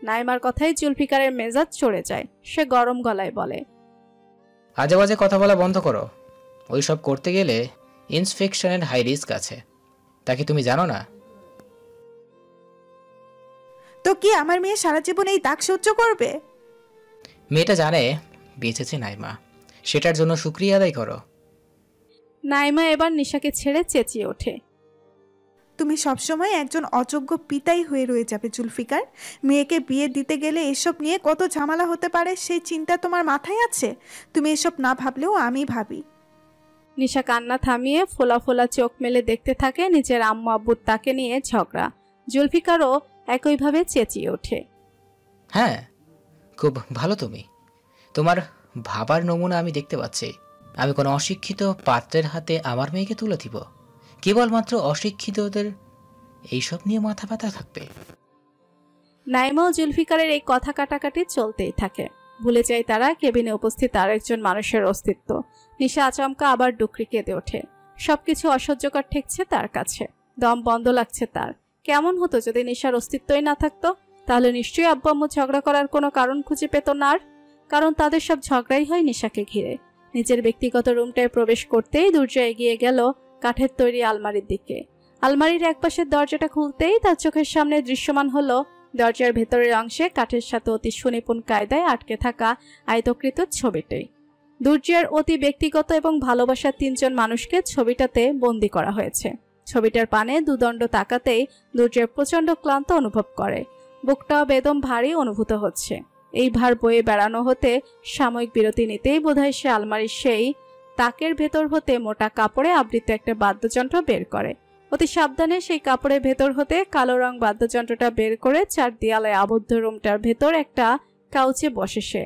Neymar কথায় জুলফিকারের মেজাজ চড়ে যায়। সে গরম গলায় বলে, আজে বাজে কথা বলা বন্ধ করো। ওইসব করতে গেলে ইনফেকশনের হাই রিস্ক আছে, তা কি তুমি জানো না? তো কি আমার মেয়ে সারা জীবন এই দাগ সহ্য করবে? মেয়েটা জানে বেঁচেছে নাইমা, সেটার জন্য শুকরিয়া আদায় করো। নাইমা এবার নিশাকে ছেড়ে চেঁচিয়ে ওঠে, তুমি সবসময় একজন অযোগ্য পিতাই হয়ে রয়ে যাবে জুলফিকার। মেয়েকে বিয়ে দিতে গেলে এসব নিয়ে কত ঝামেলা হতে পারে সেই চিন্তা তোমার মাথায় আছে? তুমি এসব না ভাবলেও আমি ভাবি। নিশা কান্না থামিয়ে ফোলা ফোলা চোখ মেলে দেখতে থাকে নিজের আম্মু আব্বুর তাকে নিয়ে ঝগড়া। জুলফিকারও একইভাবে চেঁচিয়ে ওঠে, হ্যাঁ, খুব ভালো। তোমার ভাবার নমুনা আমি দেখতে পাচ্ছি। আমি কোনো অশিক্ষিত পাত্রের হাতে আমার মেয়েকে তুলে দিব? কেবলমাত্র অশিক্ষিতদের এইসব নিয়ে মাথা ব্যথা থাকবে। নাইমা ও জুলফিকারের এই কথা কাটাকাটি চলতেই থাকে। ভুলে যায় তারা কেবিনে উপস্থিত আরেকজন মানুষের অস্তিত্ব। নিশা আচমকা আবার ডুকরি কেঁদে ওঠে। সবকিছু অসহ্যকর ঠেকছে তার কাছে। দম বন্ধ লাগছে তার। কেমন হতো যদি নিশার অস্তিত্বই না থাকতো? তাহলে নিশ্চয়ই আব্বু আম্মু ঝগড়া করার কোনো কারণ খুঁজে পেত না আর। কারণ তাদের সব ঝগড়াই হয় নিশাকে ঘিরে। নিজের ব্যক্তিগত রুমটায় প্রবেশ করতেই দুর্জা এগিয়ে গেল কাঠের তৈরি আলমারির দিকে। আলমারির একপাশের দরজাটা খুলতেই তার চোখের সামনে দৃশ্যমান হলো দরজার ভেতরের অংশে কাঠের সাথে অতি সুনিপুণ কায়দায় আটকে থাকা আয়তকৃত ছবিটাই। দুর্জয়ের অতি ব্যক্তিগত এবং ভালোবাসার 3 জন মানুষকে ছবিটাতে বন্দী করা হয়েছে। ছবিটার পানে দুদণ্ড তাকাতেই দুর্জয় প্রচণ্ড ক্লান্ত অনুভব করে। বুকটাও বেদম ভারী অনুভূত হচ্ছে। এই ভার বয়ে বেড়ানো হতে সাময়িক বিরতি নিতেই বোধহয় সে আলমারির সেই তাকের ভেতর হতে মোটা কাপড়ে আবৃত একটা বাদ্যযন্ত্র বের করে। অতি সাবধানে সেই কাপড়ের ভেতর হতে কালো রং বাদ্যযন্ত্রটা বের করে 4 দেয়ালে আবদ্ধ রুমটার ভেতর একটা কাউচে বসে সে।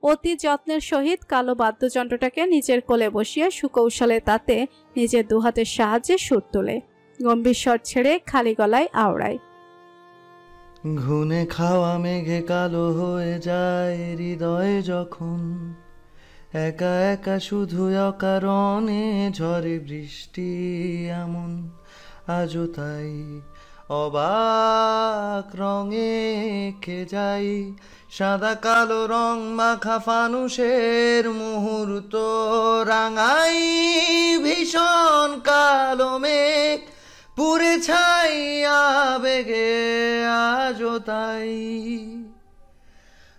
অতি যত্নের সহিত কালো বাদ্যযন্ত্রটাকে নিজের কোলে বসিয়ে সুকৌশলে তাতে নিজের 2 হাতের সাহায্যে সুর তোলে। গম্ভীর স্বর ছেড়ে খালি গলায় আওড়ায়, ঘুনে খাওয়া মেঘে কালো হয়ে যায় হৃদয় যখন, একা একা শুধু অকারণে ঝরে বৃষ্টি এমন। আজও তাই অবাক রঙে কে যাই, সাদা কালো রং মাখা ফানুষের মুহূর্ত রাঙাই। ভীষণ কালো মেঘ পুরে ছাই আবেগে আজও তাই,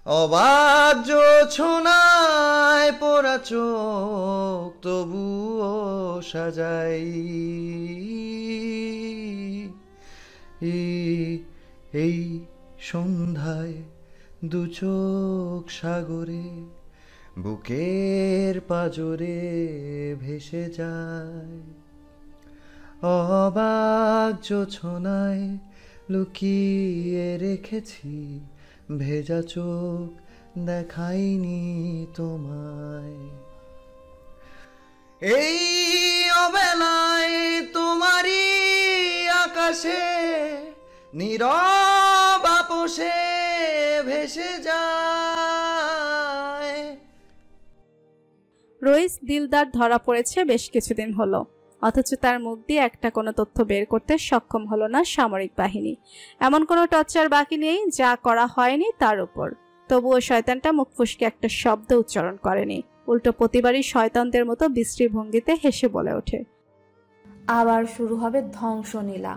অবাক জোছনায় পোড়া চোখ তবুও সাজাই। এই সন্ধ্যায় 2 চোখ সাগরে বুকের পাজরে ভেসে যায়। অবাক জোছনায় লুকিয়ে রেখেছি ভেজা চোখ, দেখাইনি তোমায়। এই অবেলায় তোমারই আকাশে নীরব আপোষে ভেসে যায়। রইস দিলদার ধরা পড়েছে বেশ কিছুদিন হলো, অথচ তার মুখ দিয়ে একটা কোনো তথ্য বের করতে সক্ষম হলো না সামরিক বাহিনী। এমন কোনো টর্চার বাকি নেই যা করা হয়নি তার উপর। তবুও শয়তানটা মুখ ফুসকে একটা শব্দ উচ্চারণ করেনি। উল্টো প্রতিবারই শয়তানদের মতো বিশ্রী ভঙ্গিতে হেসে বলে ওঠে, আবার শুরু হবে ধ্বংসলীলা।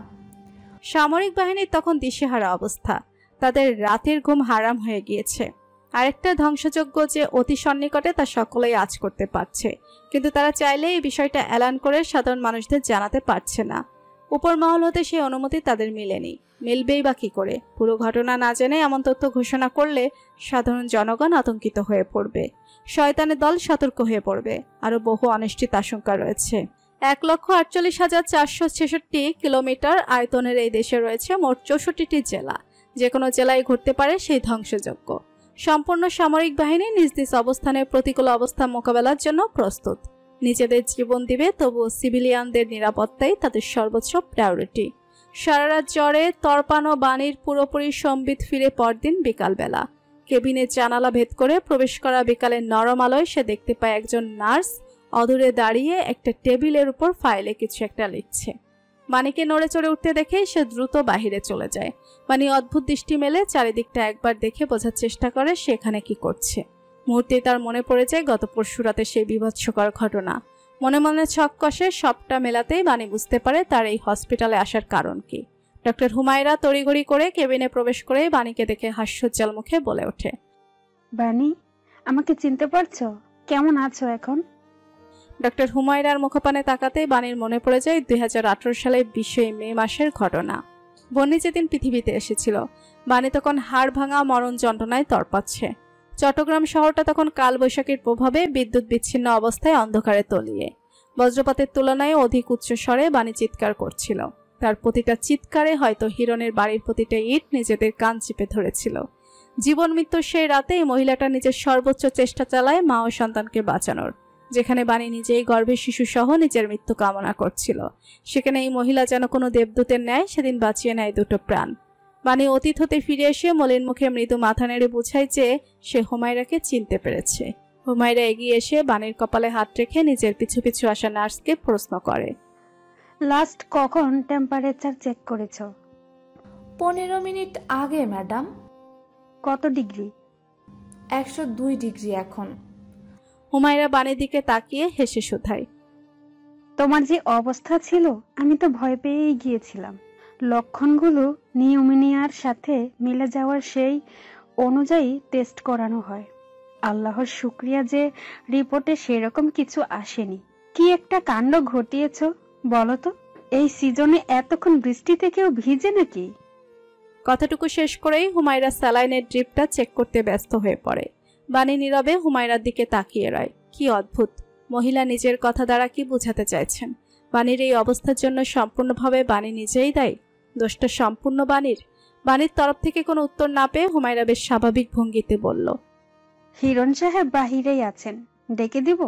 সামরিক বাহিনীর তখন দিশেহারা অবস্থা। তাদের রাতের ঘুম হারাম হয়ে গিয়েছে। আরেকটা ধ্বংসযজ্ঞ যে অতি সন্নিকটে তা সকলেই আজ করতে পারছে, কিন্তু তারা চাইলে এই বিষয়টা এলান করে সাধারণ মানুষদের জানাতে পারছে না। উপর মহল হতে সেই অনুমতি তাদের মিলেনি। মিলবেই বা কি করে? পুরো ঘটনা না জেনে এমন তথ্য ঘোষণা করলে সাধারণ জনগণ আতঙ্কিত হয়ে পড়বে, শয়তানের দল সতর্ক হয়ে পড়বে, আরো বহু অনিশ্চিত আশঙ্কা রয়েছে। 1,48,466 কিলোমিটার আয়তনের এই দেশে রয়েছে মোট 64টি জেলা। যে কোনো জেলায় ঘটতে পারে সেই ধ্বংসযজ্ঞ। সম্পূর্ণ সামরিক বাহিনী নিজ নিজ অবস্থানের প্রতিকূল অবস্থা মোকাবেলার জন্য প্রস্তুত। নিজেদের জীবন দিবে, তবুও সিভিলিয়ানদের নিরাপত্তাই তাদের সর্বোচ্চ প্রায়োরিটি। সারা রাত জ্বরে তরপানো বাণীর পুরোপুরি সম্বিত ফিরে পরদিন বিকালবেলা কেবিনের জানালা ভেদ করে প্রবেশ করা বিকালের নরম আলোয় সে দেখতে পায় একজন নার্স অদূরে দাঁড়িয়ে একটা টেবিলের উপর ফাইলে কিছু একটা লিখছে। বাণীকে নড়ে চড়ে উঠতে দেখে সে দ্রুত বাহিরে চলে যায়। বাণী অদ্ভুত দৃষ্টি মেলে চারিদিকটা একবার দেখে বোঝার চেষ্টা করে সে এখানে কি করছে। মুহূর্তেই তার মনে পড়ে যায় গত পরশু রাতে সেই বিভৎসকর ঘটনা। মনে মনে ছক কষে সবটা মেলাতেই বাণী বুঝতে পারে তার এই হসপিটালে আসার কারণ কি। ডক্টর হুমায়রা তড়িঘড়ি করে কেবিনে প্রবেশ করে বাণীকে দেখে হাস্যোজ্জ্বল মুখে বলে ওঠে, বাণী, আমাকে চিনতে পারছো? কেমন আছো এখন? ডক্টর হুমায়রার মুখপানে তাকাতেই বাণীর মনে পড়ে যায় 2018 সালের 20 মে মাসের ঘটনা। বন্নি যেদিন পৃথিবীতে এসেছিল, বাণী তখন হাড় ভাঙা মরণ যন্ত্রণায় তড়পাচ্ছে। চট্টগ্রাম শহরটা তখন কালবৈশাখীর প্রভাবে বিদ্যুৎ বিচ্ছিন্ন অবস্থায় অন্ধকারে তলিয়ে। বজ্রপাতের তুলনায় অধিক উচ্চ স্বরে বাণী চিৎকার করছিল। তার প্রতিটা চিৎকারে হয়তো হিরণের বাড়ির প্রতিটা ইট নিজেদের কান চিপে ধরেছিল। জীবন মৃত্যুর সেই রাতে এই মহিলাটা নিজের সর্বোচ্চ চেষ্টা চালায় মা ও সন্তানকে বাঁচানোর। যেখানে বাণী নিজেই গর্ভে শিশু সহ নিজের মৃত্যু কামনা করছিল, সেখানে এই মহিলা যেন কোনো দেবদূতের ন্যায় সেদিন বাঁচিয়ে নেয় দুটো প্রাণ। বাণী অতীত হতে ফিরে এসে মলিন মুখে মৃদু মাথা নেড়ে বুঝায় যে সে হুমায়রাকে চিনতে পেরেছে। হুমায়রা এগিয়ে এসে বাণীর কপালে হাত রেখে নিজের পিছু পিছু আসা নার্সকে প্রশ্ন করে, লাস্ট কখন টেম্পারেচার চেক করেছো? 15 মিনিট আগে ম্যাডাম। কত ডিগ্রি? 102 ডিগ্রি এখন। হুমায়রা বাণীর দিকে তাকিয়ে হেসে শুধায়, তোমার যে অবস্থা ছিল আমি তো ভয় পেয়েই গিয়েছিলাম। লক্ষণগুলো নিউমোনিয়ার সাথে মিলে যাওয়ার সেই অনুযায়ী টেস্ট করানো হয়। আল্লাহর শুকরিয়া যে রিপোর্টে সেরকম কিছু আসেনি। কি একটা কাণ্ড ঘটিয়েছ বলো তো? এই সিজনে এতক্ষণ বৃষ্টিতে কেউ ভিজে নাকি? কথাটুকু শেষ করেই হুমায়রা স্যালাইনের ড্রিপটা চেক করতে ব্যস্ত হয়ে পড়ে। বাণী নীরবে হুমায়রার দিকে তাকিয়ে রয়। কি অদ্ভুত, মহিলা নিজের কথা দ্বারা কি বোঝাতে চাইছেন? বাণীর এই অবস্থার জন্য সম্পূর্ণভাবে বাণী নিজেই দায়ী? দোষটা সম্পূর্ণ বাণীর? বাণীর তরফ থেকে কোনো উত্তর না পেয়ে হুমায়রা বেশ স্বাভাবিক ভঙ্গিতে বলল, হিরণ সাহেব বাহিরেই আছেন, ডেকে দিব?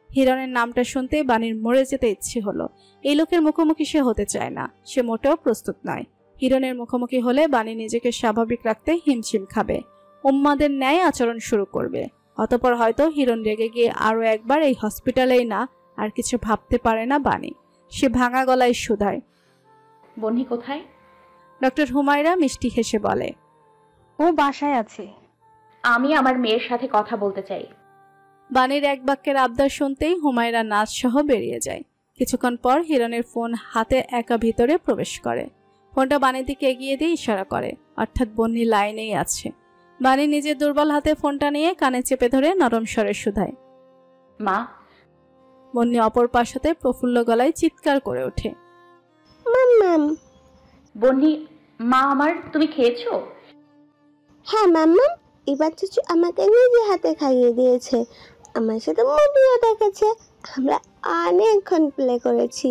হিরণের নামটা শুনতে বাণীর মরে যেতে ইচ্ছে হলো। এই লোকের মুখোমুখি সে হতে চায় না, সে মোটেও প্রস্তুত নয়। হিরণের মুখোমুখি হলে বাণী নিজেকে স্বাভাবিক রাখতে হিমশিম খাবে, উম্মাদের ন্যায় আচরণ শুরু করবে। অতঃপর হয়তো হিরণ রেগে গিয়ে আরো একবার এই হসপিটালেই না আর কিছু ভাবতে পারে না বাণী। সে ভাঙা গলায় শুধায়, বন্নি কোথায়? ডক্টর হুমায়রা মিষ্টি হেসে বলে, ও বাসায় আছে। আমি আমার মেয়ের সাথে কথা বলতে চাই। বাণীর এক বাক্যের আবদার শুনতেই হুমায়রা নাচ সহ বেরিয়ে যায়। কিছুক্ষণ পর হিরণের ফোন হাতে একা ভিতরে প্রবেশ করে। ফোনটা বাণীর দিকে এগিয়ে দিয়ে ইশারা করে, অর্থাৎ বন্নি লাইনেই আছে। বাণী নিজের দুর্বল হাতে ফোনটা নিয়ে কানে চেপে ধরে নরম স্বরে শুধায়, মা। বন্নি অপর পাশ হতে প্রফুল্ল গলায় চিৎকার করে ওঠে, মাম্মাম। বন্নি, মা আমার, তুমি খেয়েছো? হ্যাঁ মাম্মাম, এবার চাচু আমাকে নিজে হাতে খাইয়ে দিয়েছে। আমার সাথে মুভিও দেখেছে। আমরা অনেকক্ষণ প্লে করেছি।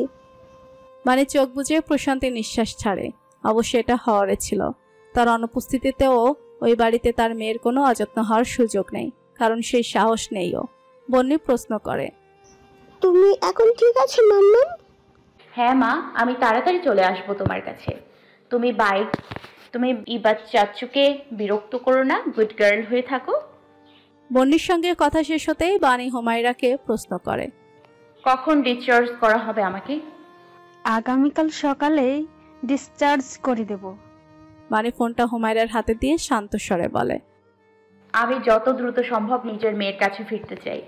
বাণী চোখ বুজে প্রশান্তি নিঃশ্বাস ছাড়ে। অবশ্য এটা হওয়ারে ছিল। তার অনুপস্থিতিতেও ওই বাড়িতে তার মেয়ের কোনো অযত্ন হওয়ার সুযোগ নেই, কারণ সেই সাহস নেইও। বন্নি প্রশ্ন করে, তুমি এখন ঠিক আছো মাম্মাম? হ্যাঁ মা, আমি তাড়াতাড়ি চলে আসবো তোমার কাছে। তুমি ইবাদ চাচুকে বিরক্ত করো না, গুড গার্ল হয়ে থাকো। বন্নির সঙ্গে কথা শেষ হতেই বাণী হুমায়রাকে প্রশ্ন করে, কখন ডিসচার্জ করা হবে আমাকে? আগামীকাল সকালে ডিসচার্জ করে দেব। বাণী ফোনটা হুমায়রার হাতে দিয়ে শান্ত স্বরে বলে, আমি যত দ্রুত সম্ভব নিজের মেয়ের কাছে ফিরতে চাই।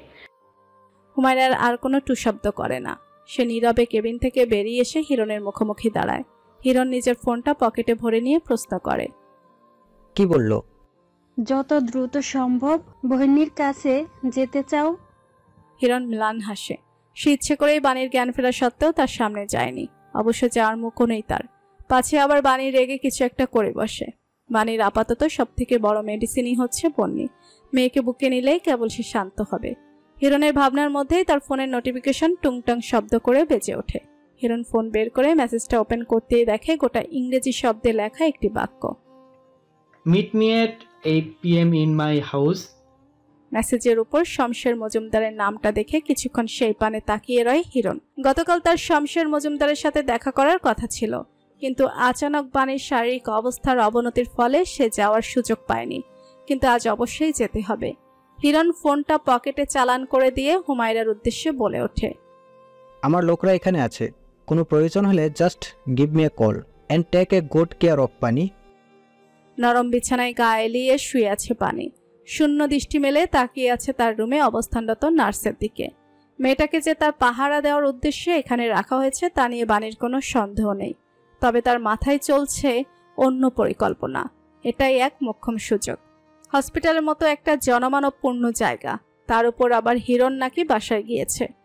হুমায়রার আর কোনো টুশব্দ করে না। সে নীরবে কেবিন থেকে বেরিয়ে এসে হিরণের মুখোমুখি দাঁড়ায়। হিরণ নিজের ফোনটা পকেটে ভরে নিয়ে প্রশ্ন করে, কি বলল? যত দ্রুত সম্ভব বহিনীর কাছে যেতে চাও। হিরণ ম্লান হাসে। সে ইচ্ছে করেই বাণীর জ্ঞান ফেরা সত্ত্বেও তার সামনে যায়নি। অবশ্য যাওয়ার মুখও নেই তার। পাছে আবার বাণীর রেগে কিছু একটা করে বসে। বাণীর আপাতত সব থেকে বড় মেডিসিনই হচ্ছে বন্নি। মেয়েকে বুকে নিলেই কেবল সে শান্ত হবে। হিরণের ভাবনার মধ্যেই তার ফোনের নোটিফিকেশন টুংটাং শব্দ করে বেজে ওঠে। হিরণ ফোন বের করে মেসেজটা ওপেন করতেই দেখে গোটা ইংরেজি শব্দে লেখা একটি বাক্য, meet me at 8 PM in my house. মেসেজের উপর শমশের মজুমদারের নামটা দেখে কিছুক্ষণ সেই পানে তাকিয়ে রয় হিরণ। গতকাল তার শমশের মজুমদারের সাথে দেখা করার কথা ছিল, কিন্তু আচানক বাণীর শারীরিক অবস্থার অবনতির ফলে সে যাওয়ার সুযোগ পায়নি। কিন্তু আজ অবশ্যই যেতে হবে। হিরণ ফোনটা পকেটে চালান করে দিয়ে হুমায়রার উদ্দেশ্যে বলে ওঠে, আমার লোকরা এখানে আছে, কোনো প্রয়োজন হলে just give me a call and take a good care of পানি। নরম বিছানায় গা এলিয়ে শুয়ে আছে পানি। শূন্য দৃষ্টি মেলে তাকিয়ে আছে তার রুমে অবস্থানরত নার্সের দিকে। মেয়েটাকে যে তার পাহারা দেওয়ার উদ্দেশ্যে এখানে রাখা হয়েছে তা নিয়ে বাণীর কোনো সন্দেহ নেই। তবে তার মাথায় চলছে অন্য পরিকল্পনা। এটাই এক মোক্ষম সুযোগ। হসপিটালের মতো একটা জনমানবপূর্ণ জায়গা, তার উপর আবার হিরণ নাকি বাসায় গিয়েছে।